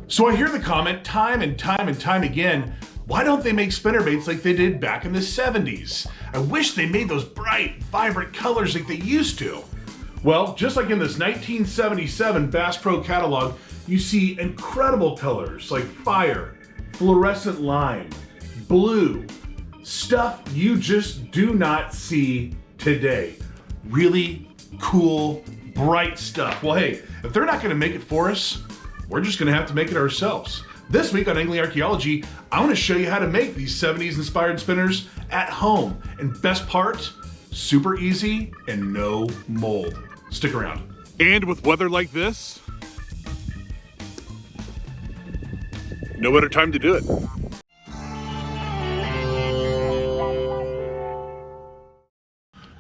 So I hear the comment time and time again, why don't they make spinnerbaits like they did back in the 70s? I wish they made those bright, vibrant colors like they used to. Well, just like in this 1977 Bass Pro catalog, you see incredible colors like fire, fluorescent lime, blue, stuff you just do not see today. Really cool, bright stuff. Well, hey, if they're not gonna make it for us, we're just gonna have to make it ourselves. This week on Angling Archaeology, I wanna show you how to make these 70s inspired spinners at home. And best part, super easy and no mold. Stick around. And with weather like this, no better time to do it.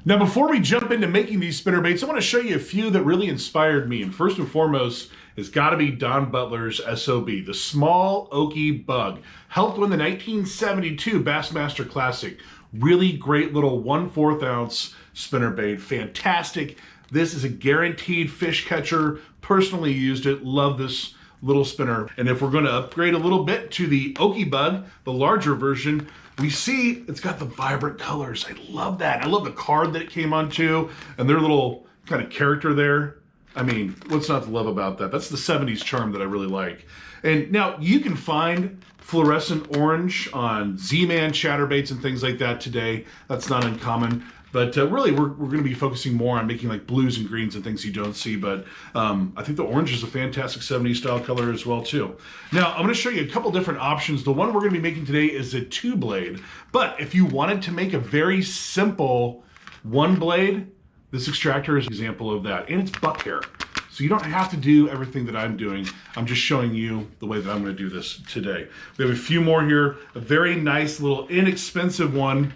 Now, before we jump into making these spinnerbaits, I want to show you a few that really inspired me. And first and foremost, it's got to be Don Butler's SOB, the small oaky bug. Helped win the 1972 Bassmaster Classic. Really great little 1/4 ounce spinnerbait. Fantastic. This is a guaranteed fish catcher. Personally used it. Love this little spinner. And if we're going to upgrade a little bit to the oaky bug, the larger version, we see it's got the vibrant colors. I love that. I love the card that it came onto and their little kind of character there. I mean, what's not to love about that? That's the 70s charm that I really like. And now you can find fluorescent orange on Z-Man chatterbaits and things like that today. That's not uncommon. But really, we're going to be focusing more on making like blues and greens and things you don't see. But I think the orange is a fantastic 70s style color as well too. Now, I'm going to show you a couple different options. The one we're going to be making today is a 2-blade. But if you wanted to make a very simple 1-blade, this extractor is an example of that. And it's buck hair. So you don't have to do everything that I'm doing. I'm just showing you the way that I'm going to do this today. We have a few more here. A very nice little inexpensive one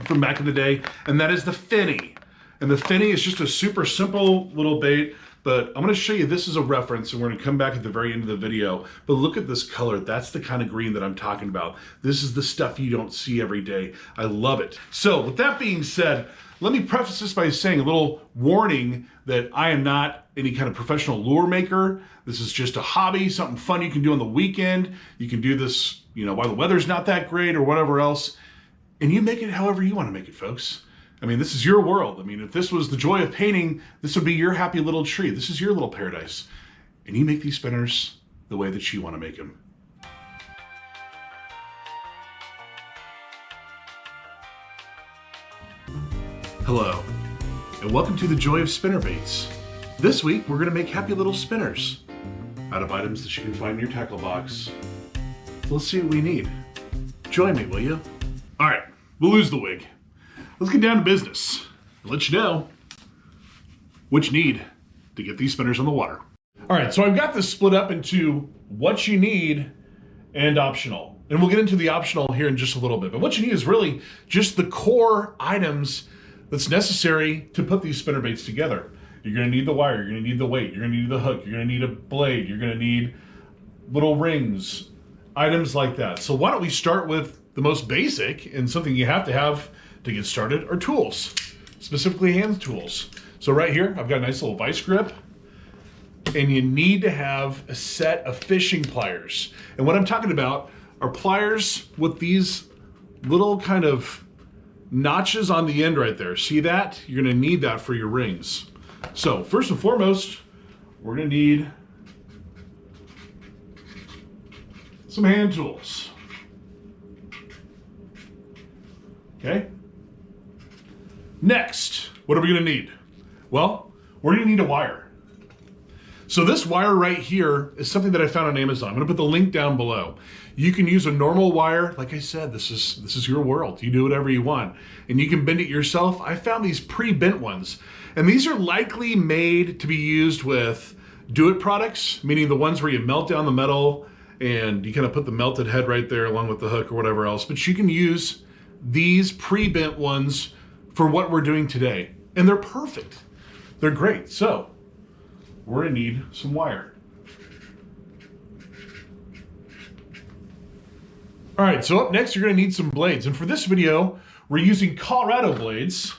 from back in the day, and that is the finny. And the finny is just a super simple little bait, but I'm gonna show you, this is a reference, and we're gonna come back at the very end of the video, but look at this color. That's the kind of green that I'm talking about. This is the stuff you don't see every day. I love it. So with that being said, let me preface this by saying a little warning that I am not any kind of professional lure maker. This is just a hobby, something fun you can do on the weekend. You can do this, you know, while the weather's not that great or whatever else. And you make it however you want to make it, folks. I mean, this is your world. I mean, if this was the joy of painting, this would be your happy little tree. This is your little paradise. And you make these spinners the way that you want to make them. Hello, and welcome to the Joy of Spinnerbaits. This week, we're going to make happy little spinners out of items that you can find in your tackle box. So let's see what we need. Join me, will you? All right, we'll lose the wig. Let's get down to business. I'll let you know what you need to get these spinners on the water. All right, so I've got this split up into what you need and optional. And we'll get into the optional here in just a little bit. But what you need is really just the core items that's necessary to put these spinnerbaits together. You're gonna need the wire, you're gonna need the weight, you're gonna need the hook, you're gonna need a blade, you're gonna need little rings, items like that. So why don't we start with the most basic and something you have to get started are tools, specifically hand tools. So right here, I've got a nice little vice grip, and you need to have a set of fishing pliers. And what I'm talking about are pliers with these little kind of notches on the end right there. See that? You're gonna need that for your rings. So first and foremost, we're gonna need some hand tools. Okay. Next, what are we gonna need? Well, we're gonna need a wire. So this wire right here is something that I found on Amazon. I'm gonna put the link down below. You can use a normal wire. Like I said, this is your world. You do whatever you want. And you can bend it yourself. I found these pre-bent ones. And these are likely made to be used with do-it products, meaning the ones where you melt down the metal and you kind of put the melted head right there along with the hook or whatever else. But you can use these pre-bent ones for what we're doing today. And they're perfect. They're great. So we're gonna need some wire. All right, so up next, you're gonna need some blades. And for this video, we're using Colorado blades,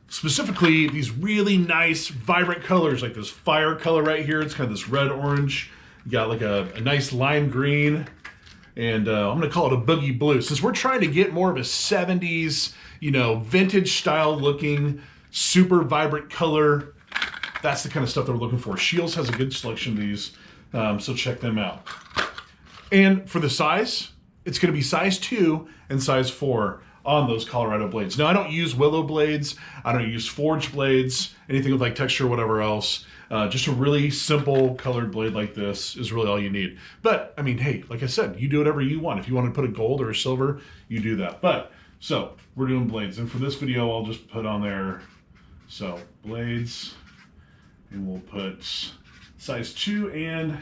specifically these really nice, vibrant colors, like this fire color right here. It's kind of this red, orange, You got like a nice lime green, and I'm gonna call it a boogie blue. Since we're trying to get more of a 70s, you know, vintage style looking, super vibrant color, that's the kind of stuff that we're looking for. Shields has a good selection of these, so check them out. And for the size, it's gonna be size 2 and size 4 on those Colorado blades. Now, I don't use willow blades, I don't use forged blades, anything with like texture or whatever else. Just a really simple colored blade like this is really all you need. But, I mean, hey, like I said, you do whatever you want. If you want to put a gold or a silver, you do that. But, so, we're doing blades. And for this video, I'll just put on there, so, blades, and we'll put size 2 and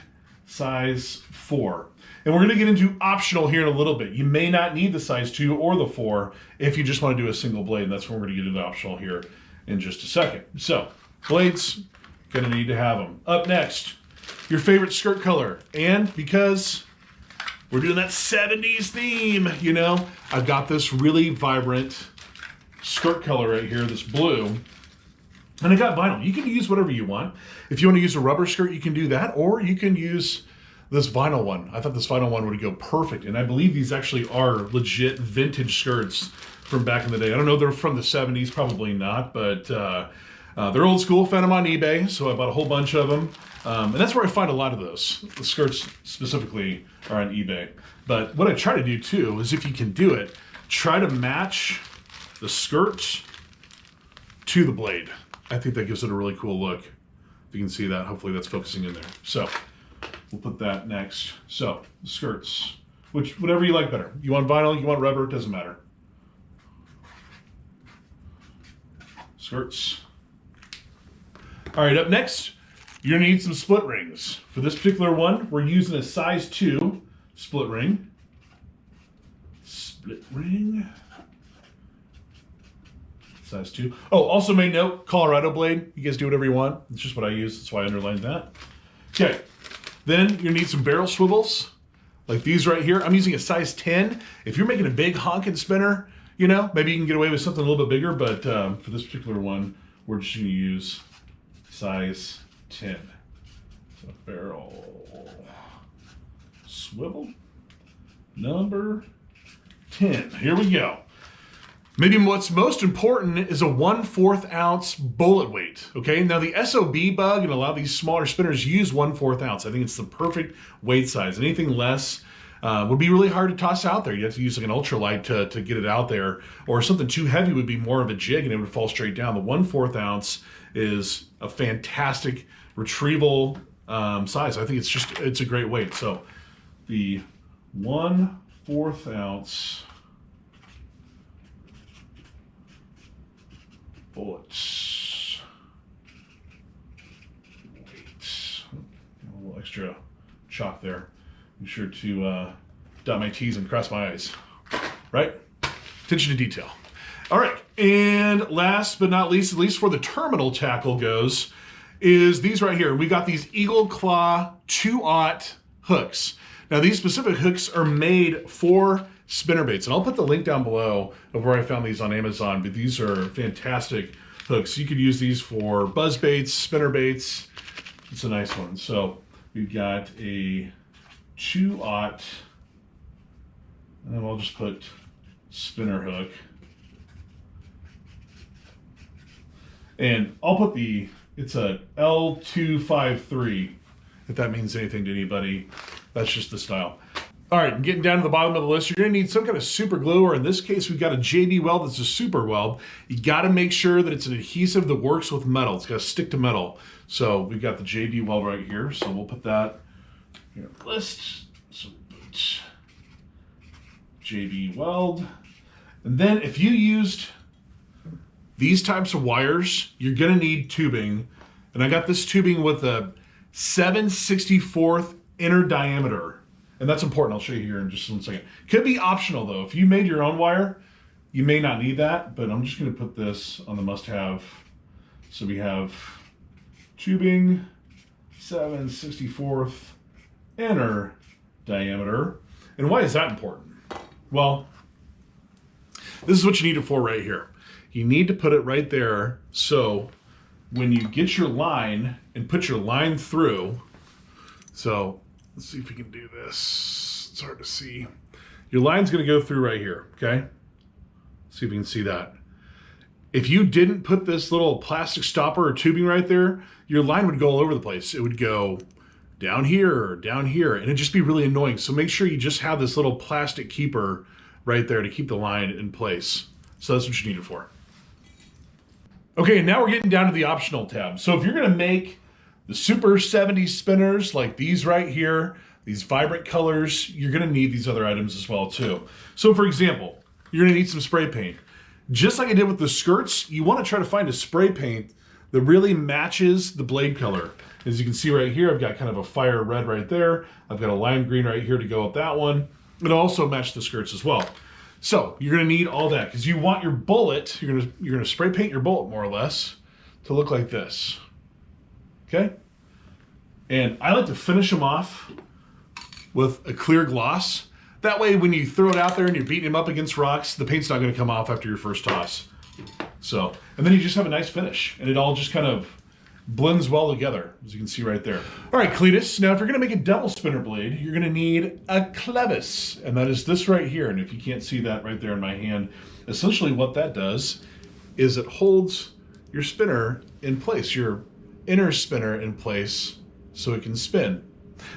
size 4. And we're going to get into optional here in a little bit. You may not need the size 2 or the 4 if you just want to do a single blade. And that's when we're going to get into optional here in just a second. So, blades, gonna need to have them. Up next, your favorite skirt color. And because we're doing that 70s theme, you know, I've got this really vibrant skirt color right here, this blue. And I got vinyl. You can use whatever you want. If you want to use a rubber skirt, you can do that, or you can use this vinyl one. I thought this vinyl one would go perfect, and I believe these actually are legit vintage skirts from back in the day. I don't know if they're from the 70s, probably not, but they're old school. Found them on eBay, so I bought a whole bunch of them. And that's where I find a lot of those. The skirts specifically are on eBay. But what I try to do too is, if you can do it, try to match the skirt to the blade. I think that gives it a really cool look. If you can see that, hopefully that's focusing in there. So we'll put that next. So the skirts, whatever you like better. You want vinyl, you want rubber, it doesn't matter. Skirts. All right, up next, you're gonna need some split rings. For this particular one, we're using a size 2 split ring. Split ring. Size 2. Oh, also made note, Colorado blade. You guys do whatever you want. It's just what I use. That's why I underlined that. Okay. Then you need some barrel swivels, like these right here. I'm using a size 10. If you're making a big honking spinner, you know, maybe you can get away with something a little bit bigger, but for this particular one, we're just gonna use size 10. So barrel swivel number 10. Here we go. Maybe what's most important is a 1/4 ounce bullet weight, okay? Now the SOB bug and a lot of these smaller spinners use 1/4 ounce. I think it's the perfect weight size. Anything less would be really hard to toss out there. You have to use like an ultralight to get it out there, or something too heavy would be more of a jig and it would fall straight down. The 1/4 ounce is a fantastic retrieval size. I think it's a great weight. So the 1/4 ounce bullets. Wait. A little extra chalk there. Be sure to dot my T's and cross my I's. Right? Attention to detail. All right. And last but not least, at least for the terminal tackle goes, is these right here. We got these Eagle Claw 2/0 hooks. Now these specific hooks are made for spinnerbaits, and I'll put the link down below of where I found these on Amazon, but these are fantastic hooks. You could use these for buzz baits, spinnerbaits. It's a nice one. So we've got a 2/0, and then I'll just put spinner hook. And I'll put it's a L253, if that means anything to anybody. That's just the style. All right, getting down to the bottom of the list, you're gonna need some kind of super glue, or in this case, we've got a JB weld that's a super weld. You gotta make sure that it's an adhesive that works with metal. It's gotta stick to metal. So we've got the JB weld right here, so we'll put that here on the list. So JB weld. And then if you used these types of wires, you're gonna need tubing. And I got this tubing with a 7/64 inner diameter. And that's important. I'll show you here in just 1 second. Could be optional though. If you made your own wire, you may not need that, but I'm just gonna put this on the must-have. So we have tubing, 7/64 inner diameter. And why is that important? Well, this is what you need it for right here. You need to put it right there, so when you get your line and put your line through, so Let's see if we can do this. It's hard to see. Your line's going to go through right here, okay? See if you can see that. If you didn't put this little plastic stopper or tubing right there, your line would go all over the place. It would go down here, and it'd just be really annoying. So make sure you just have this little plastic keeper right there to keep the line in place. So that's what you need it for. Okay, now we're getting down to the optional tab. So if you're gonna make the Super 70s spinners like these right here, these vibrant colors, you're gonna need these other items as well too. So for example, you're gonna need some spray paint. Just like I did with the skirts, you wanna try to find a spray paint that really matches the blade color. As you can see right here, I've got kind of a fire red right there. I've got a lime green right here to go with that one. It'll also match the skirts as well. So you're gonna need all that because you want your bullet, you're gonna spray paint your bullet more or less to look like this. Okay? And I like to finish them off with a clear gloss. That way when you throw it out there and you're beating them up against rocks, the paint's not gonna come off after your first toss. So, and then you just have a nice finish and it all just kind of blends well together, as you can see right there. All right, Cletus, now if you're gonna make a double spinner blade, you're gonna need a clevis, and that is this right here. And if you can't see that right there in my hand, essentially what that does is it holds your spinner in place, your inner spinner in place so it can spin.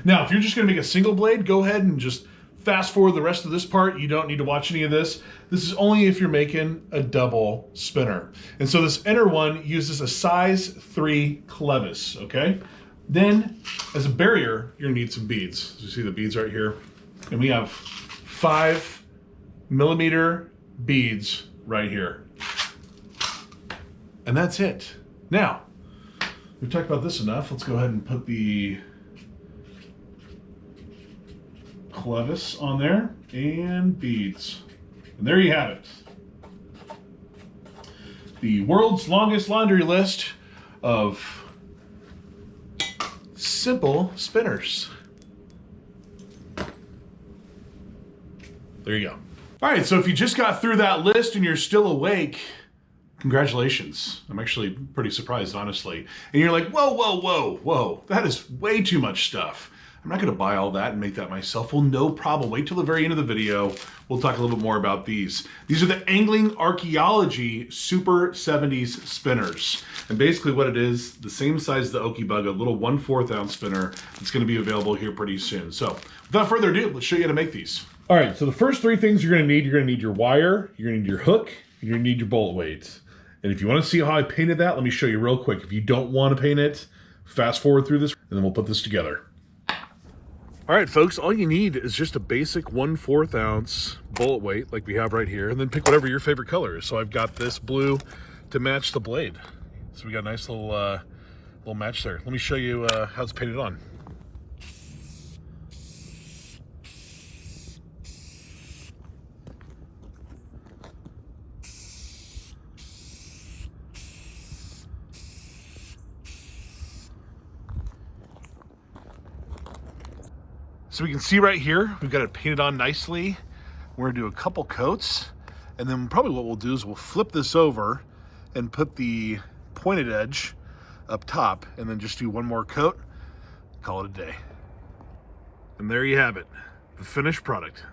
Now, if you're just gonna make a single blade, go ahead and just fast forward the rest of this part. You don't need to watch any of this. This is only if you're making a double spinner. And so this inner one uses a size 3 clevis, okay? Then, as a barrier, you're gonna need some beads. So you see the beads right here? And we have 5mm beads right here. And that's it. Now, we've talked about this enough. Let's go ahead and put the clevis on there and beads. And there you have it. The world's longest laundry list of simple spinners. There you go. All right, so if you just got through that list and you're still awake, congratulations. I'm actually pretty surprised, honestly. And you're like, whoa, whoa, whoa, whoa, that is way too much stuff. I'm not gonna buy all that and make that myself. Well, no problem. Wait till the very end of the video. We'll talk a little bit more about these. These are the Angling Archaeology Super 70s spinners. And basically what it is, the same size as the Okie Bug, a little 1/4 ounce spinner. It's gonna be available here pretty soon. So without further ado, let's show you how to make these. All right, so the first 3 things you're gonna need your wire, you're gonna need your hook, and you're gonna need your bullet weight. And if you wanna see how I painted that, let me show you real quick. If you don't wanna paint it, fast forward through this, and then we'll put this together. All right, folks, all you need is just a basic 1/4 ounce bullet weight like we have right here, and then pick whatever your favorite color is. So I've got this blue to match the blade. So we got a nice little match there. Let me show you how it's painted on. So we can see right here, we've got it painted on nicely. We're gonna do a couple coats, and then probably what we'll do is we'll flip this over and put the pointed edge up top, and then just do one more coat, call it a day. And there you have it, the finished product.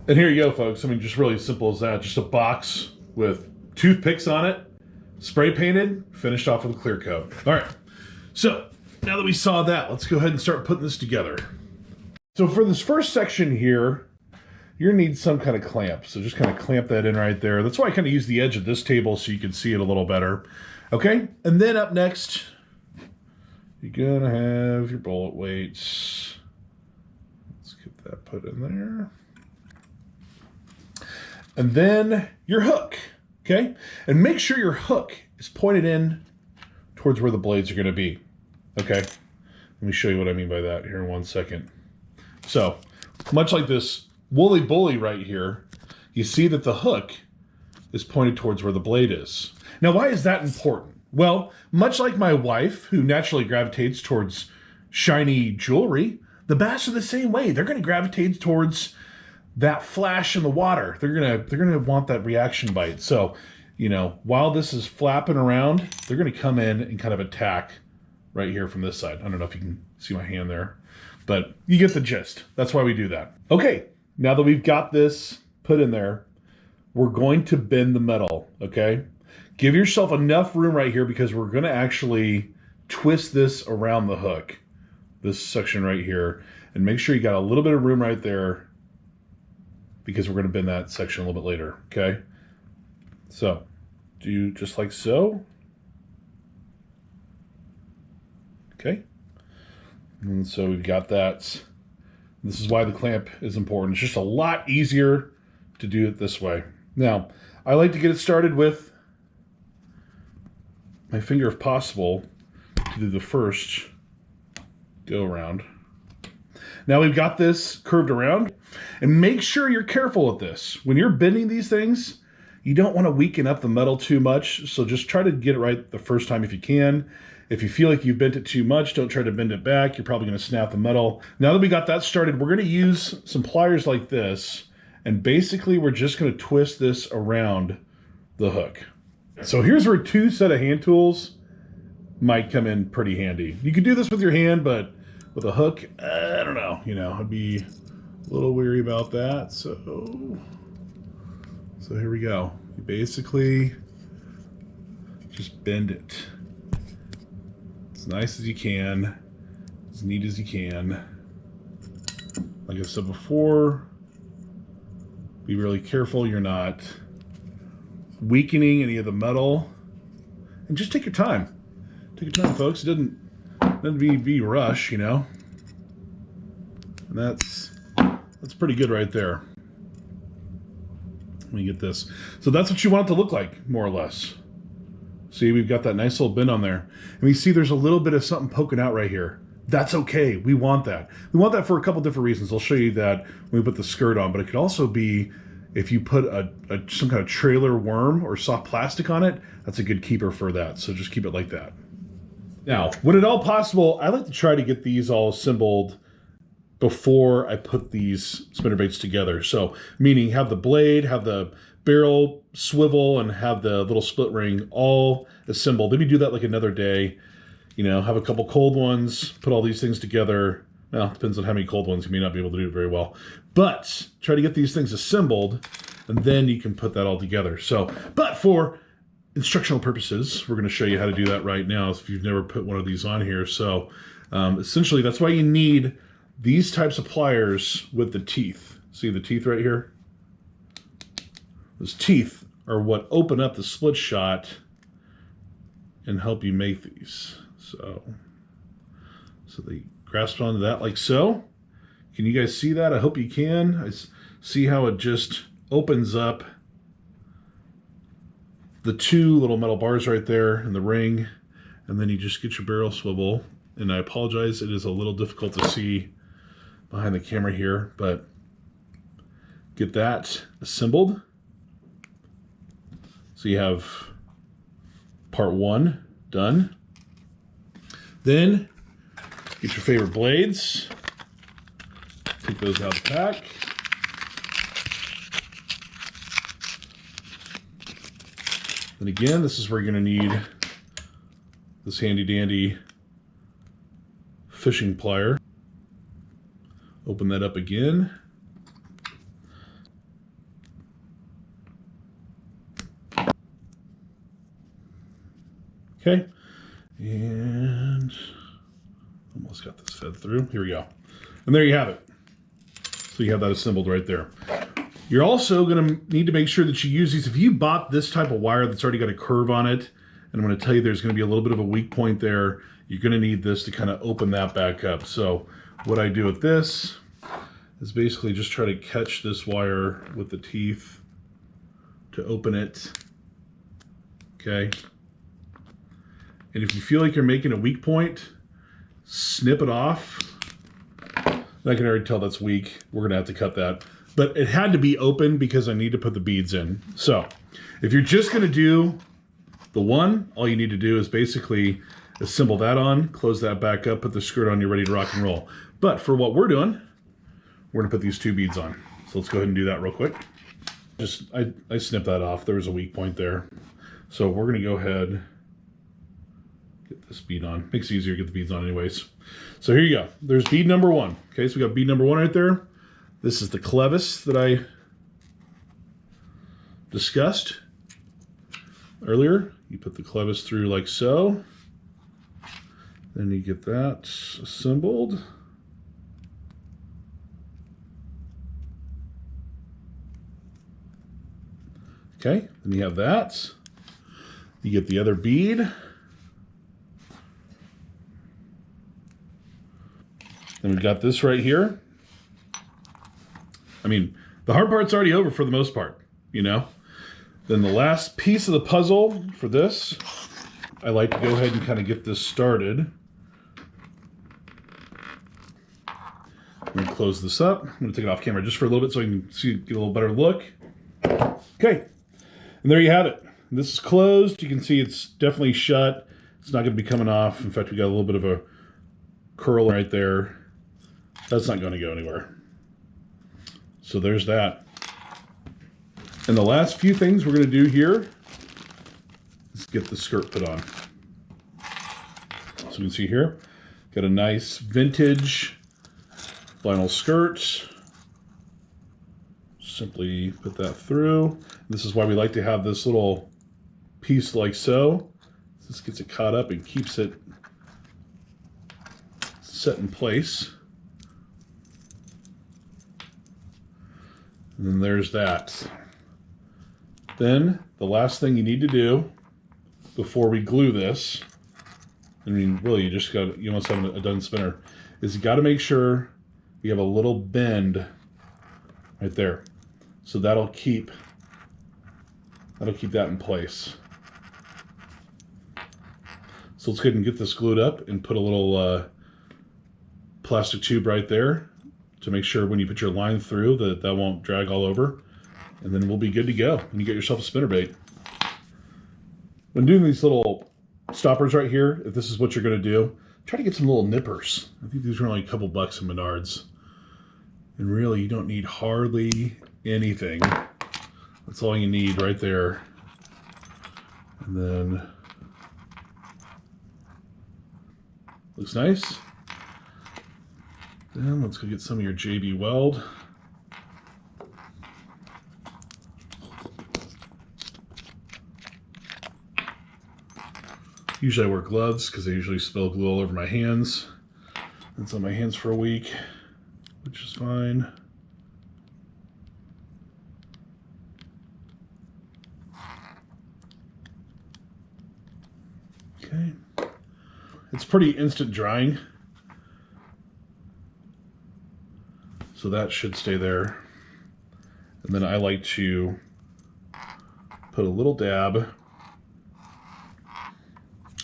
And here you go, folks. I mean, just really simple as that. Just a box with toothpicks on it, spray painted, finished off with a clear coat. All right, so now that we saw that, let's go ahead and start putting this together. So for this first section here, you're gonna need some kind of clamp. So just kind of clamp that in right there. That's why I kind of use the edge of this table so you can see it a little better. Okay, and then up next, you're gonna have your bullet weights. Let's get that put in there. And then your hook, okay? And make sure your hook is pointed in towards where the blades are gonna be. Okay, let me show you what I mean by that here in 1 second. So, much like this woolly bully right here, you see that the hook is pointed towards where the blade is. Now, why is that important? Well, much like my wife, who naturally gravitates towards shiny jewelry, the bass are the same way. They're gonna gravitate towards that flash in the water. They're gonna want that reaction bite. So, you know, while this is flapping around, they're gonna come in and kind of attack right here from this side. I don't know if you can see my hand there, but you get the gist. That's why we do that. Okay, now that we've got this put in there, we're going to bend the metal, okay? Give yourself enough room right here because we're gonna actually twist this around the hook, this section right here, and make sure you got a little bit of room right there because we're gonna bend that section a little bit later, okay? So, do just like so. Okay, and so we've got that. This is why the clamp is important. It's just a lot easier to do it this way. Now, I like to get it started with my finger if possible to do the first go around. Now we've got this curved around, and make sure you're careful with this. When you're bending these things, you don't want to weaken up the metal too much, so just try to get it right the first time if you can. If you feel like you've bent it too much, don't try to bend it back. You're probably going to snap the metal. Now that we got that started, we're going to use some pliers like this, and basically we're just going to twist this around the hook. So here's where 2 sets of hand tools might come in pretty handy. You could do this with your hand, but with a hook, I don't know. You know, I'd be a little weary about that. So here we go. You basically just bend it as nice as you can, as neat as you can. Like I said before, be really careful you're not weakening any of the metal, and just take your time. Take your time, folks. It doesn't be rush, you know. And that's pretty good right there. Let me get this. So that's what you want it to look like, more or less. See, we've got that nice little bend on there. And we see there's a little bit of something poking out right here. That's okay. We want that. We want that for a couple different reasons. I'll show you that when we put the skirt on, but it could also be if you put some kind of trailer worm or soft plastic on it, that's a good keeper for that. So just keep it like that. Now, when at all possible, I like to try to get these all assembled before I put these spinnerbaits together. So, meaning have the blade, have the barrel swivel, and have the little split ring all assembled. Maybe do that like another day. You know, have a couple cold ones, put all these things together. Well, depends on how many cold ones. You may not be able to do it very well. But try to get these things assembled, and then you can put that all together. So, but for instructional purposes, we're going to show you how to do that right now if you've never put one of these on here. So essentially, that's why you need these types of pliers with the teeth. See the teeth right here? Those teeth are what open up the split shot and help you make these. So they grasp onto that like so. Can you guys see that? I hope you can. I see how it just opens up the 2 little metal bars right there in the ring, and then you just get your barrel swivel. And I apologize, it is a little difficult to see behind the camera here, but get that assembled. So you have part 1 done. Then get your favorite blades, take those out of the pack. And again, this is where you're going to need this handy dandy fishing plier. Open that up again. Okay, and almost got this fed through. Here we go. And there you have it. So you have that assembled right there. You're also going to need to make sure that you use these. If you bought this type of wire that's already got a curve on it, and I'm going to tell you there's going to be a little bit of a weak point there, you're going to need this to kind of open that back up. So what I do with this is basically just try to catch this wire with the teeth to open it. Okay. And if you feel like you're making a weak point, snip it off. I can already tell that's weak. We're going to have to cut that. But it had to be open because I need to put the beads in. So if you're just going to do the one, all you need to do is basically assemble that on, close that back up, put the skirt on, you're ready to rock and roll. But for what we're doing, we're going to put these 2 beads on. So let's go ahead and do that real quick. I snipped that off. There was a weak point there. So we're going to go ahead, get this this bead on. Makes it easier to get the beads on anyways. So here you go. There's bead number 1. Okay, so we got bead number 1 right there. This is the clevis that I discussed earlier. You put the clevis through like so. Then you get that assembled. Okay, then you have that. You get the other bead. Then we've got this right here. I mean, the hard part's already over for the most part, you know? Then the last piece of the puzzle for this, I like to go ahead and kind of get this started. I'm going to close this up. I'm going to take it off camera just for a little bit so I can see, get a little better look. Okay, and there you have it. This is closed. You can see it's definitely shut. It's not going to be coming off. In fact, we got a little bit of a curl right there. That's not going to go anywhere. So there's that. And the last few things we're going to do here is get the skirt put on. So you can see here, got a nice vintage vinyl skirt. Simply put that through. This is why we like to have this little piece like so. This gets it caught up and keeps it set in place. And then there's that. Then the last thing you need to do before we glue this, I mean, really, you almost have a done spinner, is you got to make sure you have a little bend right there. So that'll keep that in place. So let's go ahead and get this glued up and put a little plastic tube right there to make sure when you put your line through that won't drag all over. And then we'll be good to go when you get yourself a spinnerbait. When doing these little stoppers right here, if this is what you're going to do, try to get some little nippers. I think these are only a couple bucks in Menards. And really, you don't need hardly anything. That's all you need right there. And then, looks nice. Then let's go get some of your JB Weld. Usually I wear gloves because I usually spill glue all over my hands. It's on my hands for a week, which is fine. Okay. It's pretty instant drying, so that should stay there. And then I like to put a little dab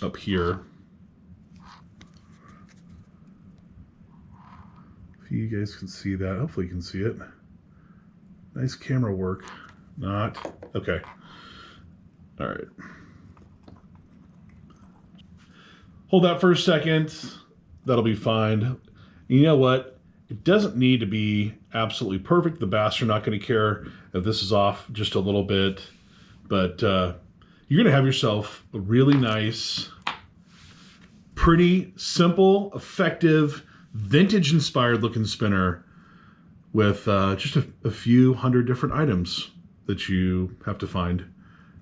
up here. If you guys can see that, hopefully you can see it. Nice camera work. Not. Okay. All right. Hold that for a second. That'll be fine. You know what? It doesn't need to be absolutely perfect. The bass are not going to care if this is off just a little bit, but you're going to have yourself a really nice, pretty simple, effective, vintage-inspired looking spinner with just a few hundred different items that you have to find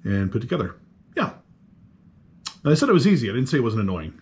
and put together. Yeah. And I said it was easy. I didn't say it wasn't annoying.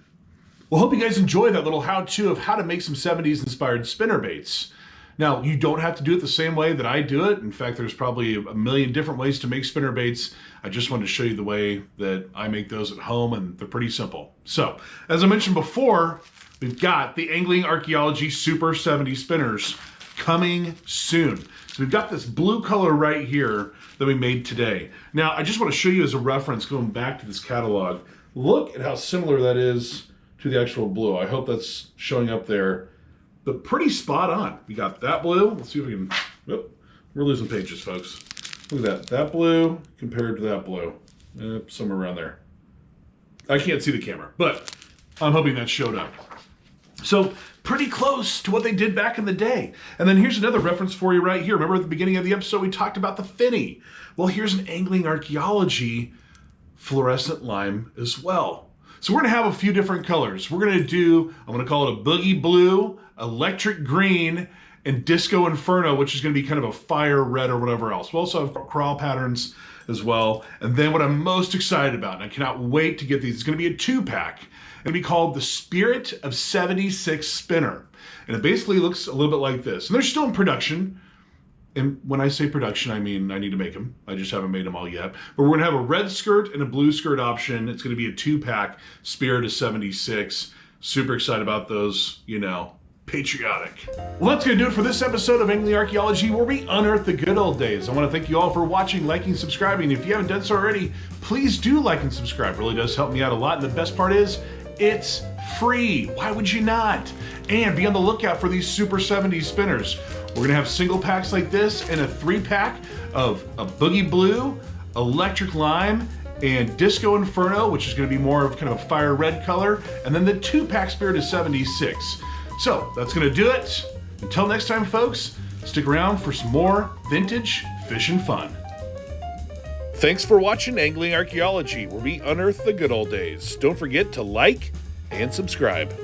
Well, hope you guys enjoy that little how-to of how to make some 70s-inspired spinnerbaits. Now, you don't have to do it the same way that I do it. In fact, there's probably a million different ways to make spinnerbaits. I just wanted to show you the way that I make those at home, and they're pretty simple. So, as I mentioned before, we've got the Angling Archaeology Super 70 spinners coming soon. So we've got this blue color right here that we made today. Now, I just want to show you as a reference, going back to this catalog, look at how similar that is to the actual blue. I hope that's showing up there. But pretty spot on. We got that blue. Let's see if we can, whoop, we're losing pages, folks. Look at that. That blue compared to that blue. Somewhere around there. I can't see the camera, but I'm hoping that showed up. So pretty close to what they did back in the day. And then here's another reference for you right here. Remember at the beginning of the episode, we talked about the finny. Well, here's an Angling Archaeology fluorescent lime as well. So we're gonna have a few different colors. We're gonna do, I'm gonna call it a boogie blue, electric green, and disco inferno, which is gonna be kind of a fire red or whatever else. We also have crawl patterns as well. And then what I'm most excited about, and I cannot wait to get these, it's gonna be a 2-pack. It's gonna be called the Spirit of 76 Spinner. And it basically looks a little bit like this. And they're still in production. And when I say production, I mean I need to make them. I just haven't made them all yet. But we're gonna have a red skirt and a blue skirt option. It's gonna be a 2-pack, Spirit of 76. Super excited about those, you know, patriotic. Well, that's gonna do it for this episode of Angling Archaeology, where we unearth the good old days. I wanna thank you all for watching, liking, subscribing. If you haven't done so already, please do like and subscribe. It really does help me out a lot. And the best part is, it's free. Why would you not? And be on the lookout for these Super 70s spinners. We're gonna have single packs like this and a 3-pack of a boogie blue, electric lime, and disco inferno, which is gonna be more of kind of a fire red color, and then the 2-pack Spirit of 76. So that's gonna do it. Until next time, folks, stick around for some more vintage fishing fun. Thanks for watching Angling Archaeology, where we unearth the good old days. Don't forget to like and subscribe.